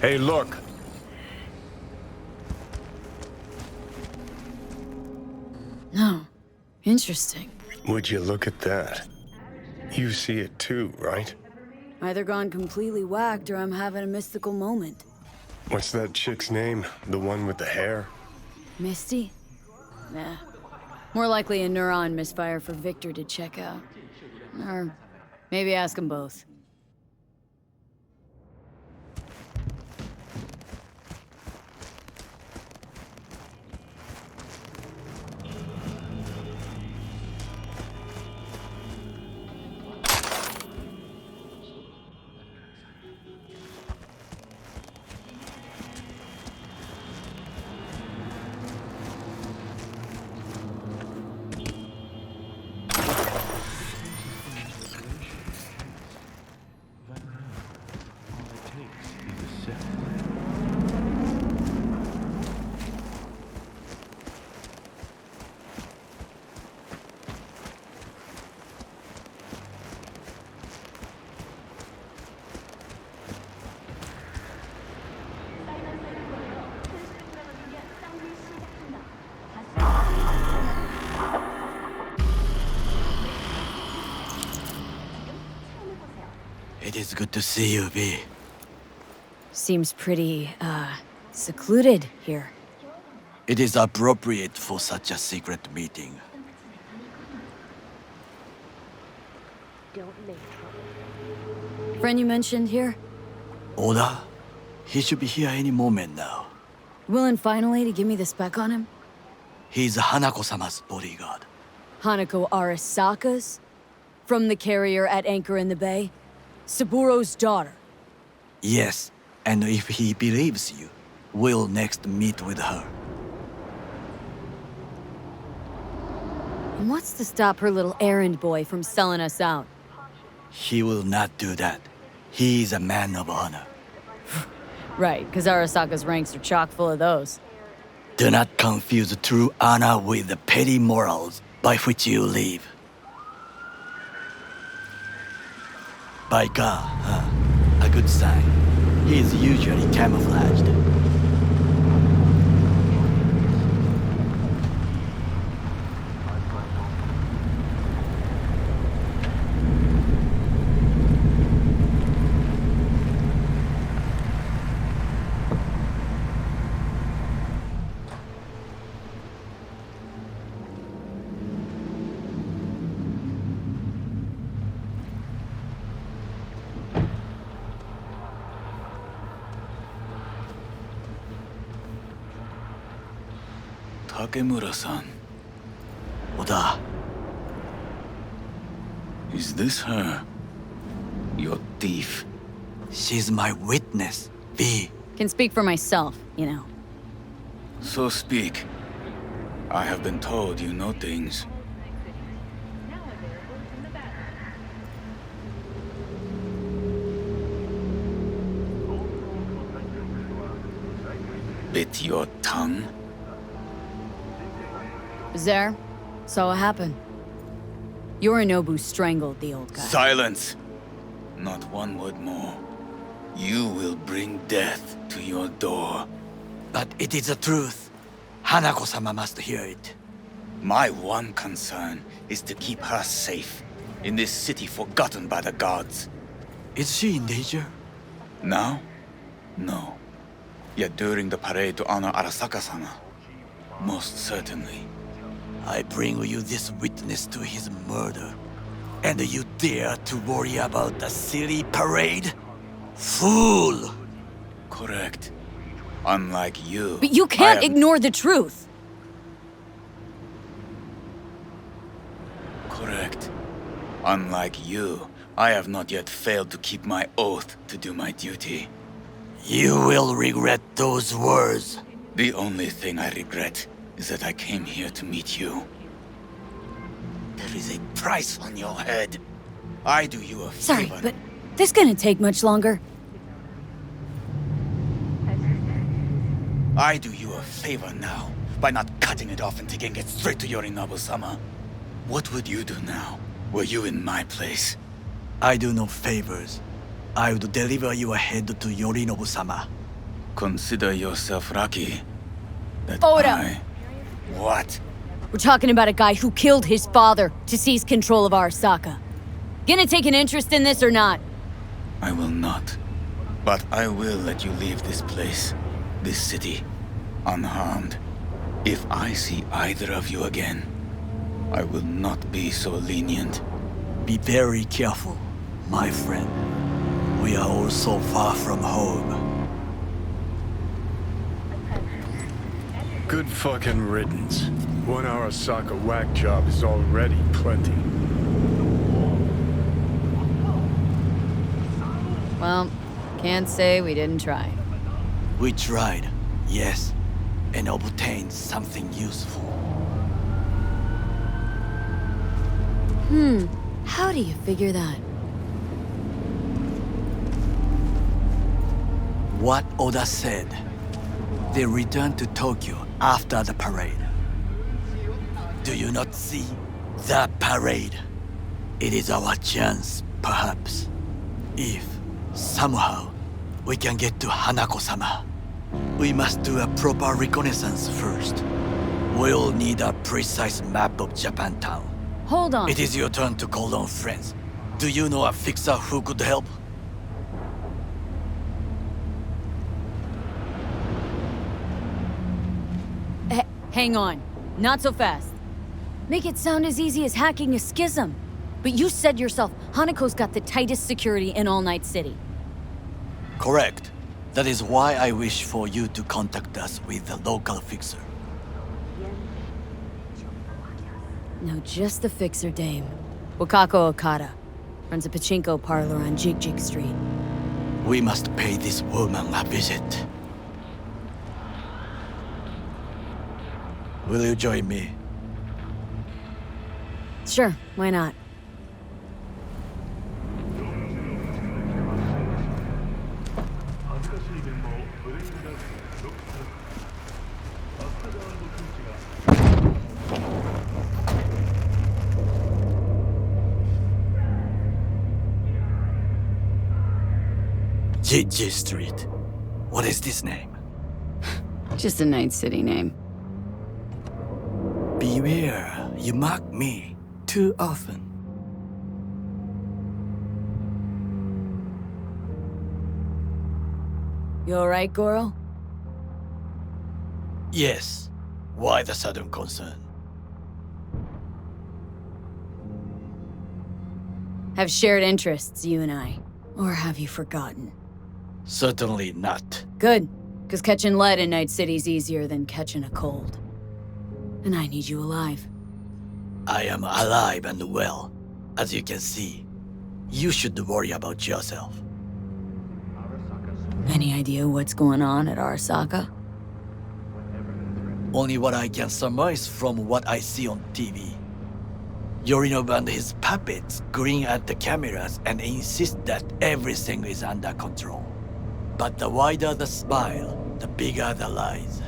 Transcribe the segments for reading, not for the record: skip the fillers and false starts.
Hey, look. No. Interesting. Would you look at that? You see it too, right? Either gone completely whacked or I'm having a mystical moment. What's that chick's name? The one with the hair? Misty? Nah. More likely a neuron misfire for Victor to check out. Or maybe ask them both. It is good to see you, V. Seems pretty, secluded here. It is appropriate for such a secret meeting. Friend you mentioned here? Oda? He should be here any moment now. Willing finally to give me the spec on him? He's Hanako-sama's bodyguard. Hanako Arasaka's? From the carrier at anchor in the bay? Saburo's daughter? Yes, and if he believes you, we'll next meet with her. And what's to stop her little errand boy from selling us out? He will not do that. He is a man of honor. Right, because Arasaka's ranks are chock full of those. Do not confuse true honor with the petty morals by which you live. By God, huh? A good sign. He is usually camouflaged. Takemura-san. Oda, Is this her? Your thief? she's my witness, V. Can speak for myself, you know. So speak. I have been told you know things. Bit your tongue? There, saw what happened. Yorinobu strangled the old guy. Silence! Not one word more. You will bring death to your door. But it is the truth. Hanako-sama must hear it. My one concern is to keep her safe in this city forgotten by the gods. Is she in danger? Now? No. Yet during the parade to honor Arasaka-sama, most certainly. I bring you this witness to his murder. And you dare to worry about a silly parade? Fool! Correct. Unlike you. But you can't ignore the truth. Correct. Unlike you, I have not yet failed to keep my oath to do my duty. You will regret those words. The only thing I regret is that I came here to meet you. There is a price on your head. I do you a Sorry, favor. but this gonna take much longer. I do you a favor now by not cutting it off and taking it straight to Yorinobu-sama. What would you do now, were you in my place? I do no favors. I would deliver you ahead to Yorinobu-sama. Consider yourself lucky that Oda! What? We're talking about a guy who killed his father to seize control of Arasaka. Gonna take an interest in this or not? I will not. But I will let you leave this place, this city, unharmed. If I see either of you again, I will not be so lenient. Be very careful, my friend. We are all so far from home. Good fucking riddance. One Arasaka whack job is already plenty. Well, can't say we didn't try. We tried, yes, and obtained something useful. How do you figure that? What Oda said. They returned to Tokyo after the parade. Do you not see the parade? It is our chance, perhaps. If, somehow, we can get to Hanako-sama. We must do a proper reconnaissance first. We'll need a precise map of Japantown. Hold on. It is your turn to call on friends. Do you know a fixer who could help? Hang on. Not so fast. Make it sound as easy as hacking a schism. But you said yourself, Hanako's got the tightest security in All Night City. Correct. That is why I wish for you to contact us with the local fixer. No, just the fixer dame. Wakako Okada. Runs a pachinko parlor on Jig Street. We must pay this woman a visit. Will you join me? Sure, why not? Jig Street. What is this name? Just a Night City name. Beware, you mock me too often. You alright, Goro? Yes. Why the sudden concern? Have shared interests, you and I. Or have you forgotten? Certainly not. Good, because catching lead in Night City's easier than catching a cold. And I need you alive. I am alive and well. As you can see, you should worry about yourself. Any idea what's going on at Arasaka? Only what I can surmise from what I see on TV. Yorinobu and his puppets grin at the cameras and insist that everything is under control. But the wider the smile, the bigger the lies.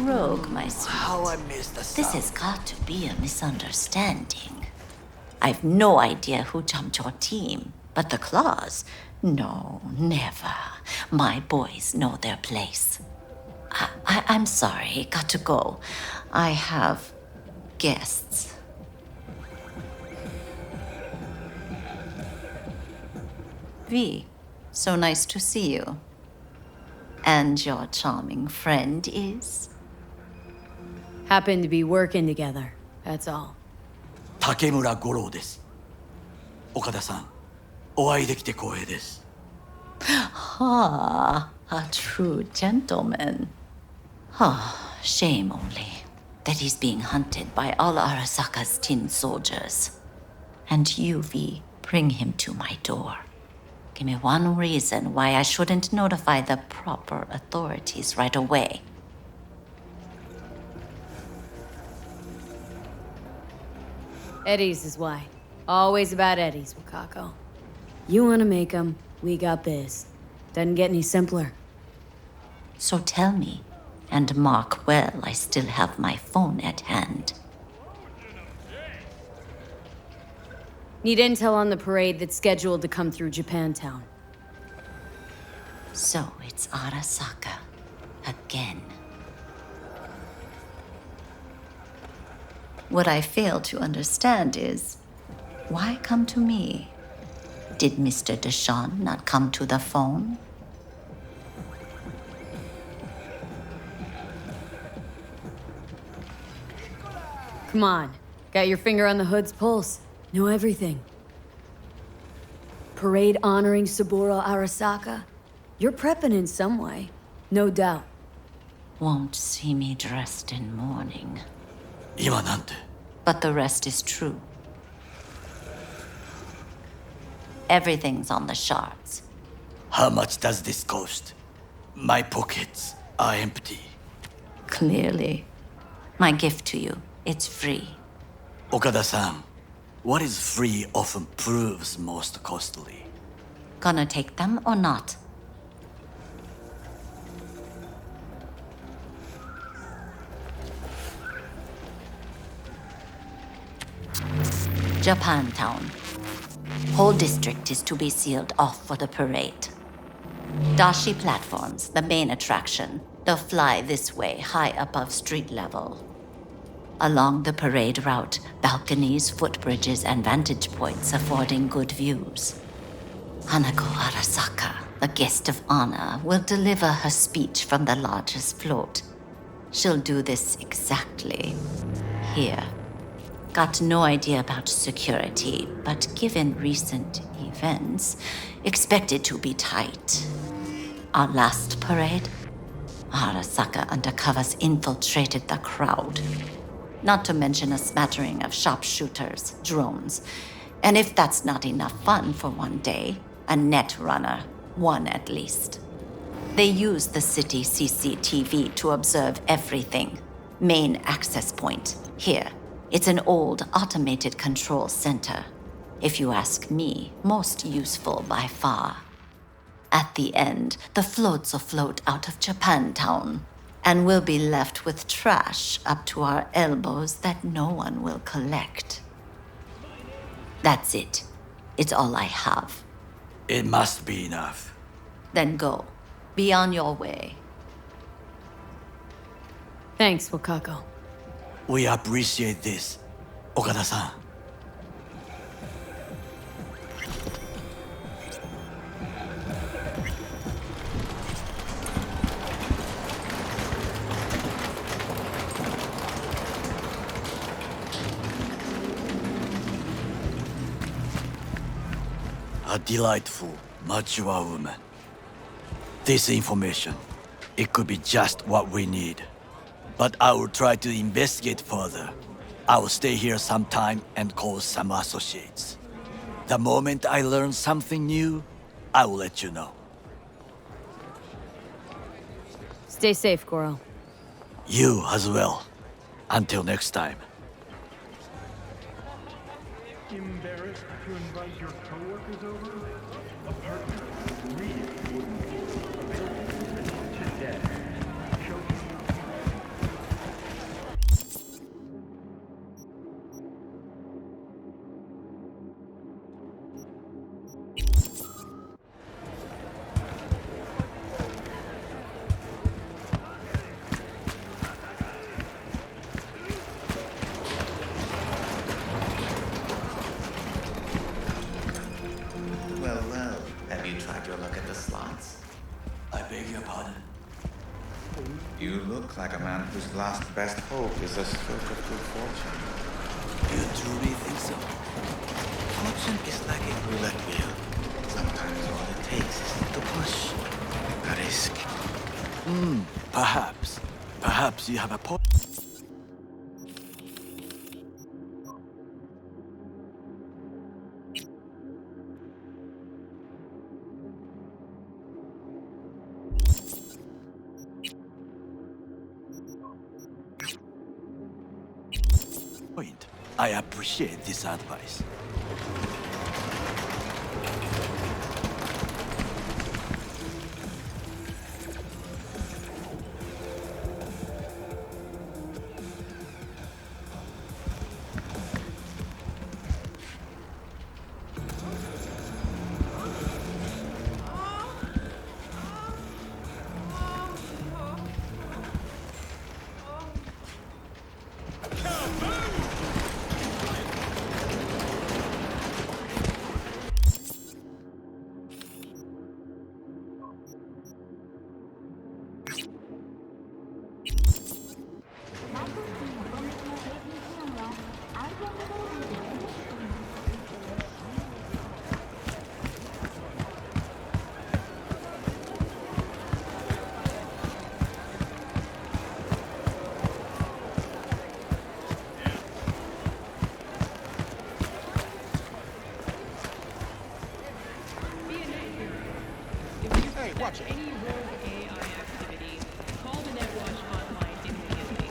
rogue, my sweet. How I missed the This sound. has got to be a misunderstanding. I've no idea who jumped your team, but the claws? No, never. My boys know their place. I'm sorry, got to go. I have guests. V, so nice to see you. And your charming friend is? Happen to be working together, that's all. 竹村五郎です。岡田さん、お会いできて光栄です。Ah, a true gentleman. Ah, shame only that he's being hunted by all Arasaka's tin soldiers. And you, V, bring him to my door. Give me one reason why I shouldn't notify the proper authorities right away. Eddie's is why. Always about Eddie's, Wakako. You wanna make 'em, we got biz. Doesn't get any simpler. So tell me, and mark well I still have my phone at hand. Need intel on the parade that's scheduled to come through Japantown. So it's Arasaka again. What I fail to understand is, why come to me? Did Mr. Deshawn not come to the phone? Come on. Got your finger on the hood's pulse. Know everything. Parade honoring Saburo Arasaka? You're prepping in some way. No doubt. Won't see me dressed in mourning. 今なんて But the rest is true. Everything's on the shards. How much does this cost? My pockets are empty. Clearly. My gift to you, it's free. 岡田さん, what is free often proves most costly. Gonna take them or not? Japantown. Whole district is to be sealed off for the parade. Dashi platforms, the main attraction. They'll fly this way, high above street level. Along the parade route, balconies, footbridges, and vantage points affording good views. Hanako Arasaka, the guest of honor, will deliver her speech from the largest float. She'll do this exactly here. Got no idea about security, but given recent events, expected to be tight. Our last parade, Arasaka undercovers infiltrated the crowd. Not to mention a smattering of sharpshooters, drones. And if that's not enough fun for one day, a net runner, one at least. They use the city CCTV to observe everything. Main access point, here. It's an old automated control center. If you ask me, most useful by far. At the end, the floats will float out of Japantown, and we'll be left with trash up to our elbows that no one will collect. That's it. It's all I have. It must be enough. Then go. Be on your way. Thanks, Wakako. We appreciate this, Okada-san. A delightful, mature woman. This information, it could be just what we need. But I will try to investigate further. I will stay here some time and call some associates. The moment I learn something new, I will let you know. Stay safe, Goro. You as well. Until next time. Embarrassed to invite your coworkers over? A partner? Really wouldn't be. Today, show to look at the slots? I beg your pardon? You look like a man whose last best hope is a stroke of good fortune. You truly think so? Fortune is like a roulette wheel. Sometimes all it takes is to push, a risk. Perhaps. Perhaps you have a point. I appreciate this advice. Watch it. Any rogue AI activity, call the NetWatch hotline immediately.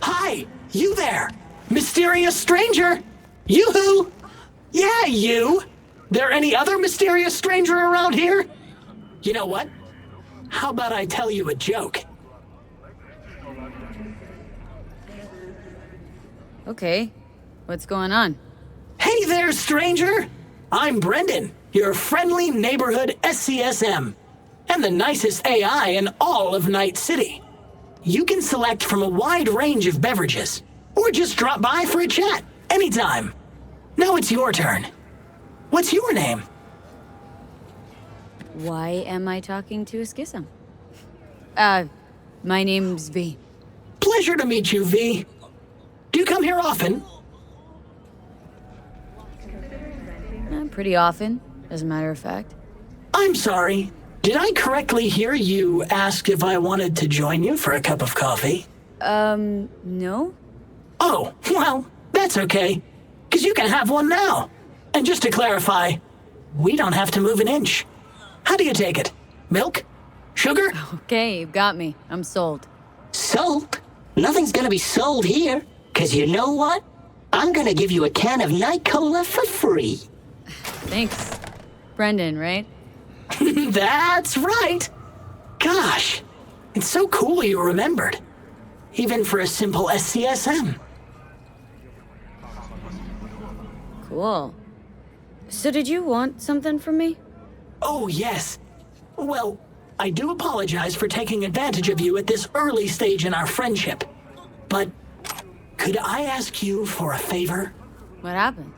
Hi, you there! Mysterious stranger! Yoo-hoo! Yeah, you! There any other mysterious stranger around here? You know what? How about I tell you a joke? Okay. What's going on? Hey there, stranger! I'm Brendan, your friendly neighborhood SCSM, and the nicest AI in all of Night City. You can select from a wide range of beverages, or just drop by for a chat anytime. Now it's your turn. What's your name? Why am I talking to a schism? My name's V. Pleasure to meet you, V. Do you come here often? Pretty often, as a matter of fact. I'm sorry. Did I correctly hear you ask if I wanted to join you for a cup of coffee? No? Oh, well, that's okay. 'Cause you can have one now. And just to clarify, we don't have to move an inch. How do you take it? Milk? Sugar? Okay, you've got me. I'm sold. Sold? Nothing's gonna be sold here. 'Cause you know what? I'm gonna give you a can of Night Cola for free. Thanks. Brendan, right? That's right. Gosh, it's so cool you remembered. Even for a simple SCSM. Cool. So did you want something from me? Oh, yes. Well, I do apologize for taking advantage of you at this early stage in our friendship. But could I ask you for a favor? What happened?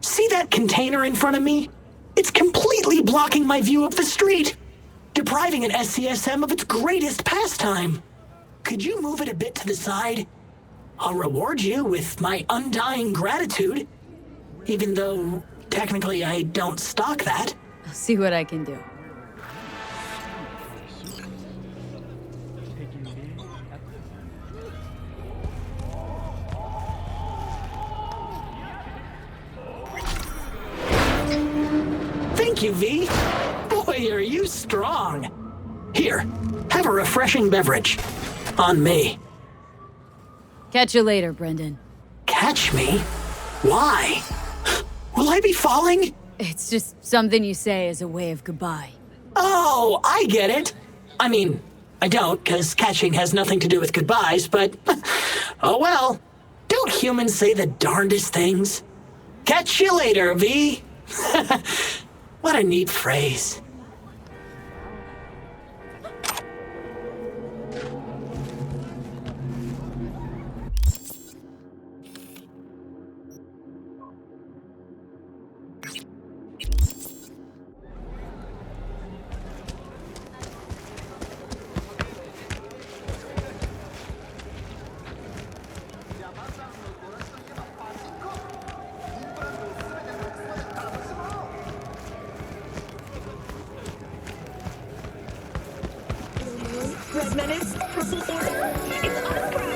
See that container in front of me? It's completely blocking my view of the street, depriving an SCSM of its greatest pastime. Could you move it a bit to the side? I'll reward you with my undying gratitude, even though technically I don't stock that. I'll see what I can do. Thank you, V. Boy, are you strong. Here, have a refreshing beverage. On me. Catch you later, Brendan. Catch me? Why? Will I be falling? It's just something you say as a way of goodbye. Oh, I get it. I mean, I don't, because catching has nothing to do with goodbyes, but oh well. Don't humans say the darndest things? Catch you later, V. What a neat phrase. Red Menace, Purple Order, it's our crowd.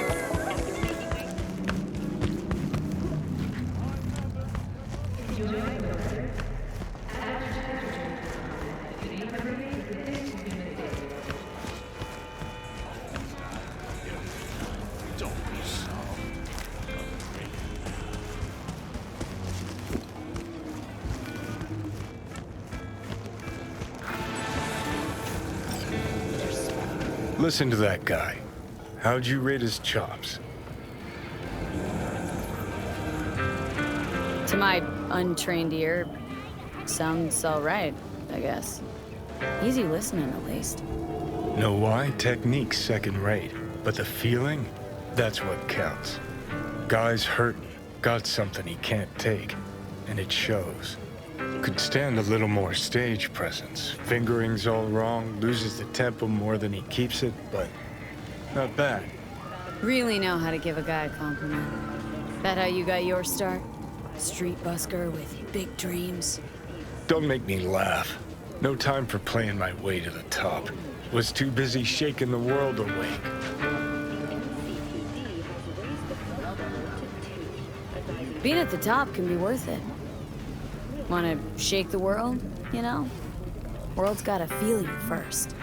Listen to that guy. How'd you rate his chops? To my untrained ear, sounds all right, I guess. Easy listening, at least. Know why? Technique's second rate. But the feeling? That's what counts. Guy's hurting. Got something he can't take. And it shows. Could stand a little more stage presence. Fingering's all wrong, loses the tempo more than he keeps it, but not bad. Really know how to give a guy a compliment. That how you got your start? Street busker with big dreams. Don't make me laugh. No time for playing my way to the top. Was too busy shaking the world awake. Being at the top can be worth it. Wanna shake the world, you know? World's gotta feel you first.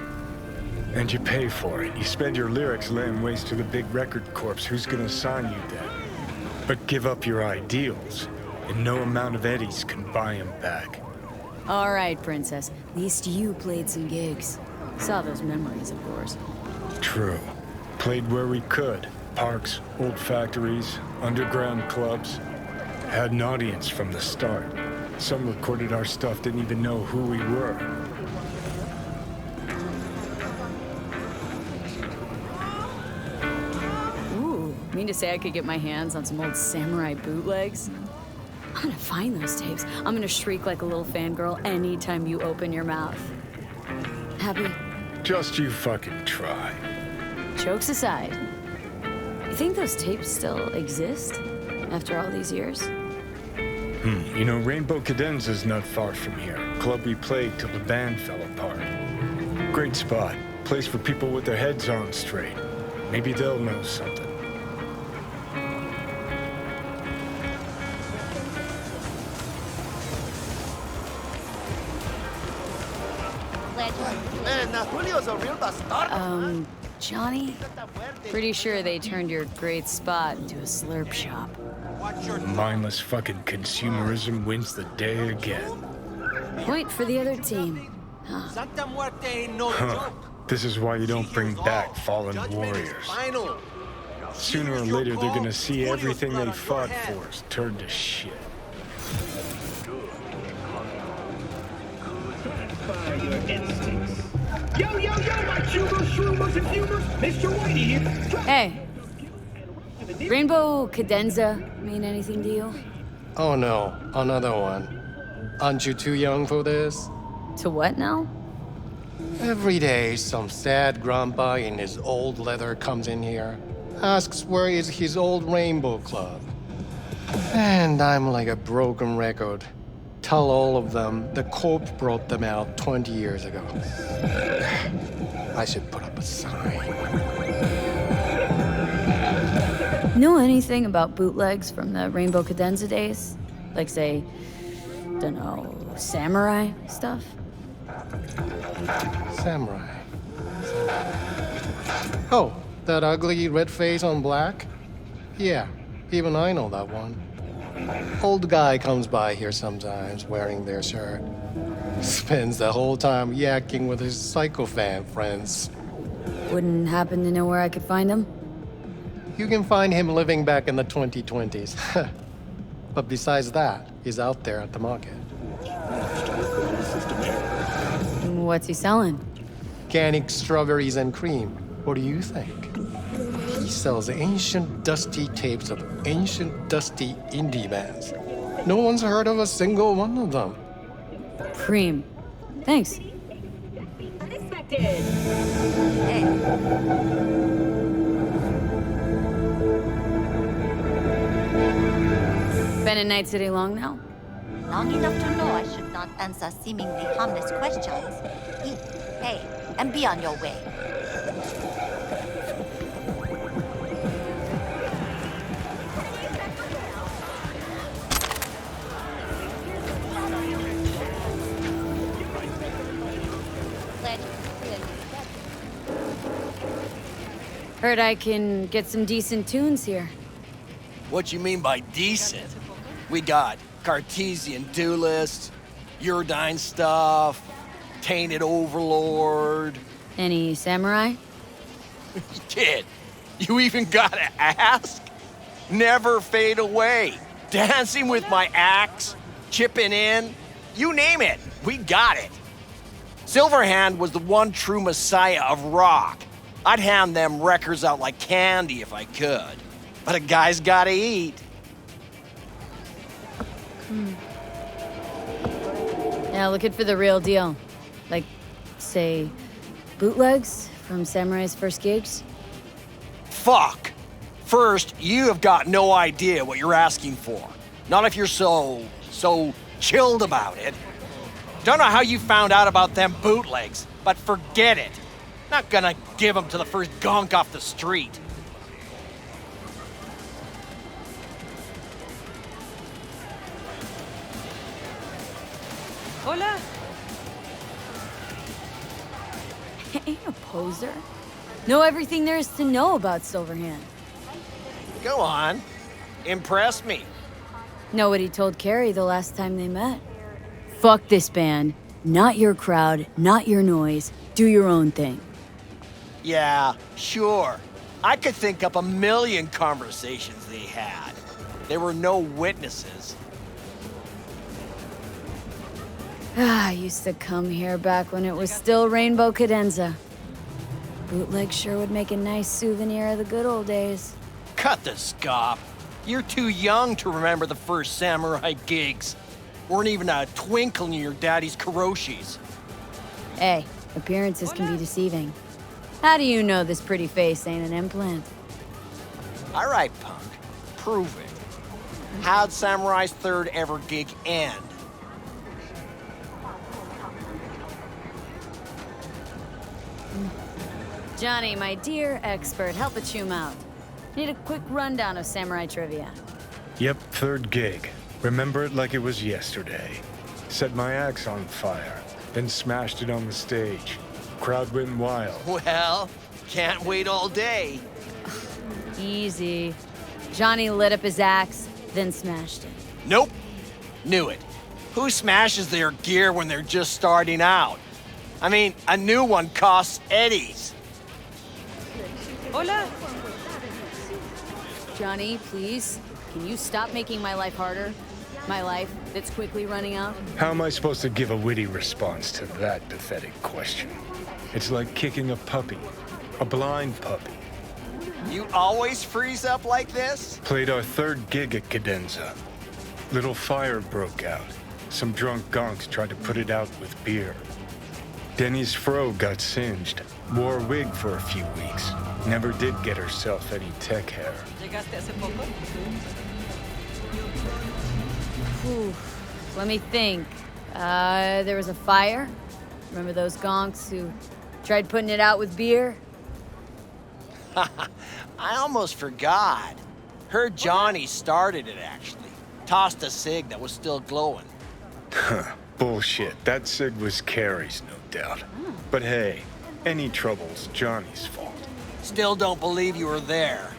And you pay for it. You spend your lyrics laying waste to the big record corps. Who's gonna sign you then? But give up your ideals, and no amount of eddies can buy them back. All right, princess. At least you played some gigs. Saw those memories, of course. True. Played where we could. Parks, old factories, underground clubs. Had an audience from the start. Some recorded our stuff, didn't even know who we were. Ooh, mean to say I could get my hands on some old samurai bootlegs? I'm gonna find those tapes. I'm gonna shriek like a little fangirl anytime you open your mouth. Happy? Just you fucking try. Jokes aside, you think those tapes still exist after all these years? You know, Rainbow Cadenza's not far from here. Club we played till the band fell apart. Great spot. Place for people with their heads on straight. Maybe they'll know something. Johnny? Pretty sure they turned your great spot into a slurp shop. Mindless fucking consumerism wins the day again. Point for the other team. Huh. This is why you don't bring back fallen warriors. Sooner or later, they're gonna see everything they fought for is turned to shit. Yo, my chewers, shroomers, and fumers, Mr. Whitey here. Hey. Rainbow Cadenza mean anything to you? Oh no, another one. Aren't you too young for this? To what now? Every day, some sad grandpa in his old leather comes in here, asks where is his old Rainbow Club. And I'm like a broken record. Tell all of them the Corp brought them out 20 years ago. I should put up a sign. Know anything about bootlegs from the Rainbow Cadenza days? Like, say, dunno, samurai stuff? Samurai. Oh, that ugly red face on black? Yeah, even I know that one. Old guy comes by here sometimes wearing their shirt. Spends the whole time yakking with his psychofan friends. Wouldn't happen to know where I could find him? You can find him living back in the 2020s. But besides that, he's out there at the market. What's he selling? Organic strawberries and cream. What do you think? He sells ancient dusty tapes of ancient dusty indie bands. No one's heard of a single one of them. Cream. Thanks. Unexpected. Been in Night City long now? Long enough to know I should not answer seemingly harmless questions. Eat, pay, and be on your way. Heard I can get some decent tunes here. What you mean by decent? We got Cartesian Duelist, Uridine stuff, Tainted Overlord. Any samurai? Kid, you even gotta ask? Never fade away. Dancing with my axe, chipping in, you name it, we got it. Silverhand was the one true messiah of rock. I'd hand them records out like candy if I could. But a guy's gotta eat. Yeah, looking for the real deal. Like, say, bootlegs from Samurai's first gigs? Fuck! First, you have got no idea what you're asking for. Not if you're so chilled about it. Don't know how you found out about them bootlegs, but forget it. Not gonna give them to the first gonk off the street. Hola. Ain't a poser. Know everything there is to know about Silverhand. Go on. Impress me. Know what he told Carrie the last time they met. Fuck this band. Not your crowd, not your noise. Do your own thing. Yeah, sure. I could think up a million conversations they had. There were no witnesses. I used to come here back when it was still Rainbow Cadenza. Bootleg sure would make a nice souvenir of the good old days. Cut the scoff. You're too young to remember the first samurai gigs. Weren't even a twinkle in your daddy's karoshis. Hey, appearances can be deceiving. How do you know this pretty face ain't an implant? All right, punk. Prove it. How'd Samurai's third ever gig end? Johnny, my dear expert, help a chum out. Need a quick rundown of samurai trivia. Yep, third gig. Remember it like it was yesterday. Set my axe on fire, then smashed it on the stage. Crowd went wild. Well, can't wait all day. Easy. Johnny lit up his axe, then smashed it. Nope. Knew it. Who smashes their gear when they're just starting out? I mean, a new one costs eddies. Hola. Johnny, please, can you stop making my life harder? My life that's quickly running out? How am I supposed to give a witty response to that pathetic question? It's like kicking a puppy. A blind puppy. You always freeze up like this? Played our third gig at Cadenza. Little fire broke out. Some drunk gonks tried to put it out with beer. Denny's fro got singed. Wore a wig for a few weeks. Never did get herself any tech hair. ¿Llegaste hace poco? Whew. Let me think. There was a fire. Remember those gonks who tried putting it out with beer? I almost forgot. Heard Johnny started it, actually. Tossed a cig that was still glowing. Huh. Bullshit. That cig was Carrie's, no doubt. But hey, any trouble's Johnny's fault. Still don't believe you were there.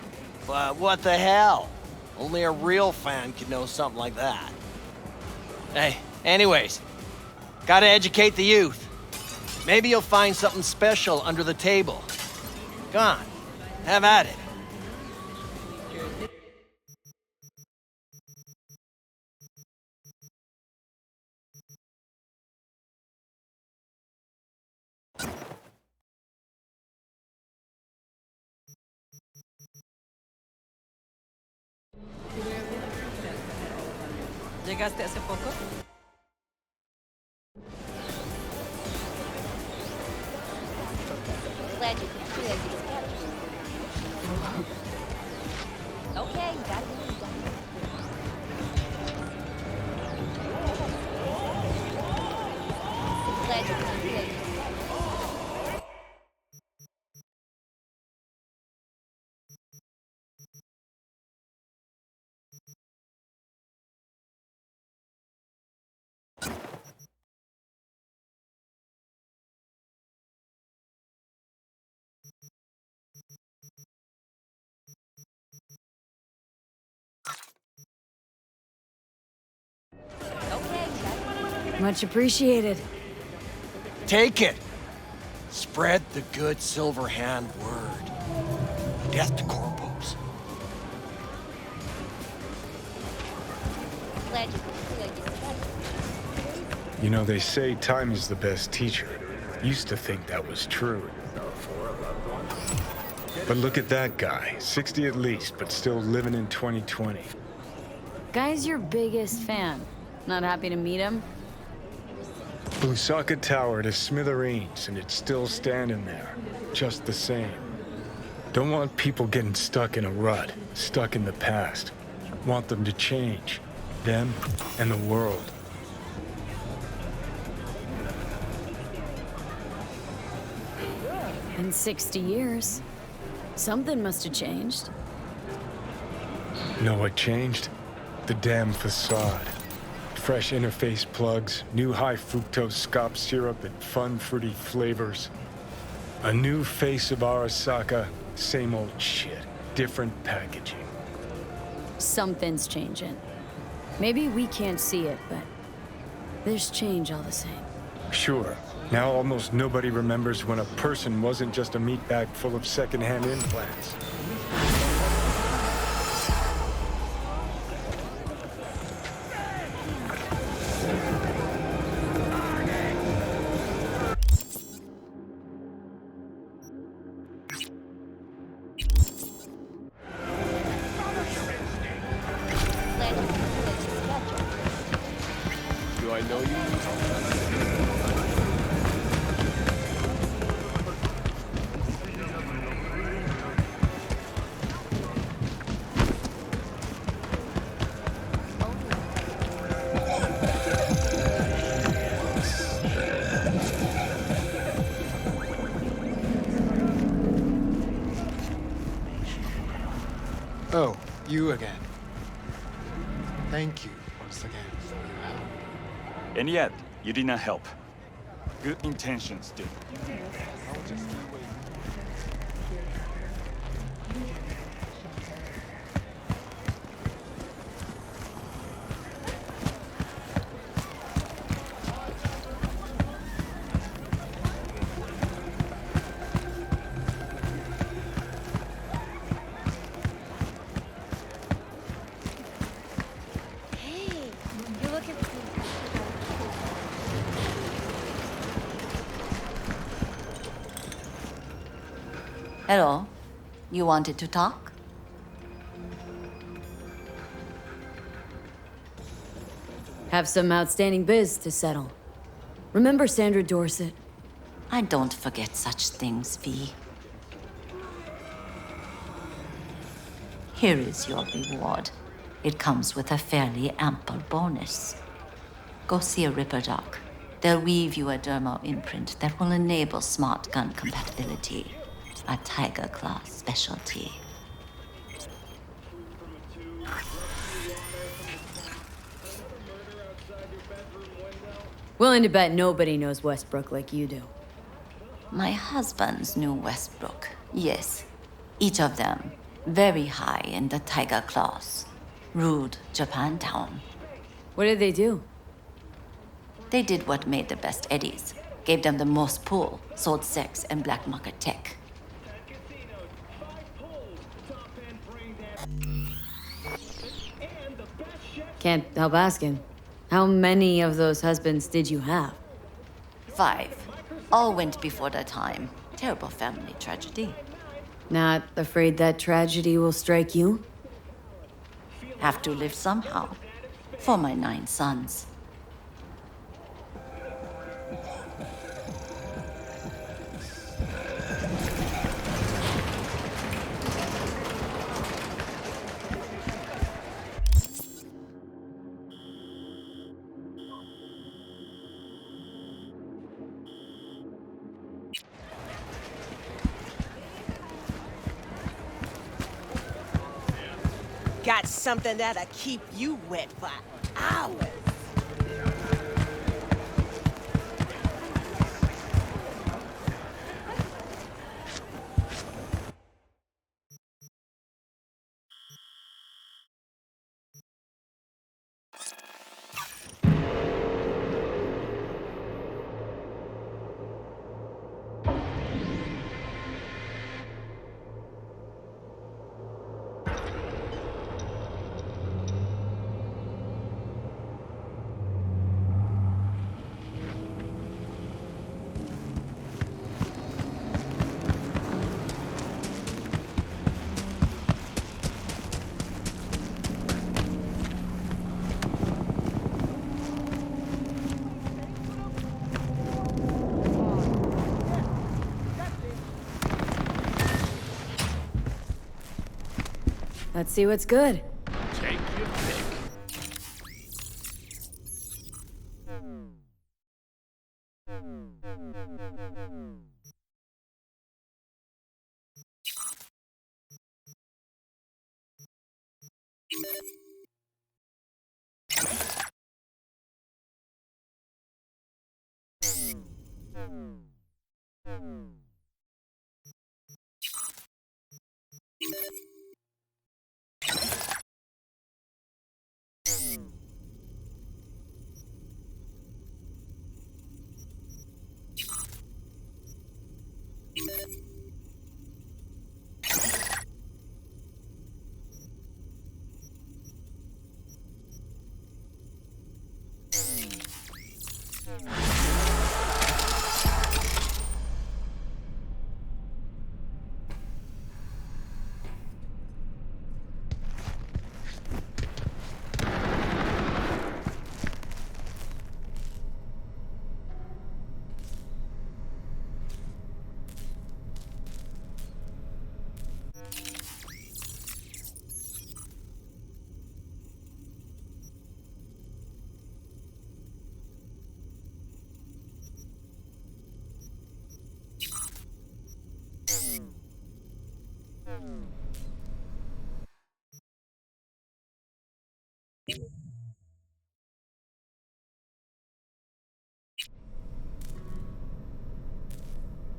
But what the hell? Only a real fan could know something like that. Hey, anyways, gotta educate the youth. Maybe you'll find something special under the table. Go on, have at it. ¿Llegaste hace poco? Glad you could clear these schedules. Okay, gotta believe that. Glad you could clear these schedules. Much appreciated. Take it. Spread the good Silver Hand word. Death to corpos. Glad you could clear these schedules. You know, they say time is the best teacher. Used to think that was true. But look at that guy, 60 at least, but still living in 2020. Guy's your biggest fan. Not happy to meet him? Blusaka Tower to smithereens, and it's still standing there, just the same. Don't want people getting stuck in a rut, stuck in the past. Want them to change, them and the world. In 60 years. Something must have changed. Know what changed? The damn facade. Fresh interface plugs, new high fructose scop syrup, and fun fruity flavors. A new face of Arasaka, same old shit, different packaging. Something's changing. Maybe we can't see it, but there's change all the same. Sure, now almost nobody remembers when a person wasn't just a meat bag full of secondhand implants. Do I know you? Oh, you again. Thank you once again for your help. And yet, you did not help. Good intentions did. Hello. You wanted to talk? Have some outstanding biz to settle. Remember Sandra Dorset? I don't forget such things, V. Here is your reward. It comes with a fairly ample bonus. Go see a Ripper doc. They'll weave you a dermo imprint that will enable smart gun compatibility. A Tiger Claw specialty. Willing to bet nobody knows Westbrook like you do. My husbands knew Westbrook, yes. Each of them very high in the Tiger Claws. ruled Japantown. What did they do? They did what made the best eddies. Gave them the most pull, sold sex and black market tech. Can't help asking. How many of those husbands did you have? 5. All went before their time. Terrible family tragedy. Not afraid that tragedy will strike you? Have to live somehow. For my 9 sons. Got something that'll keep you wet for hours. Let's see what's good. Take your pick.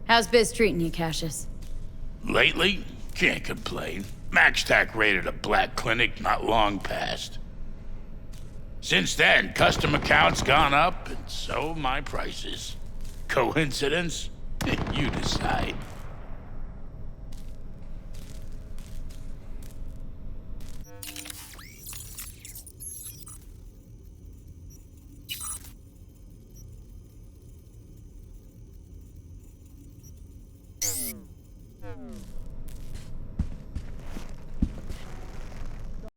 How's biz treating you, Cassius? Lately, can't complain. MaxTac raided a black clinic not long past. Since then, customer count's gone up, and so my prices. Coincidence? You decide.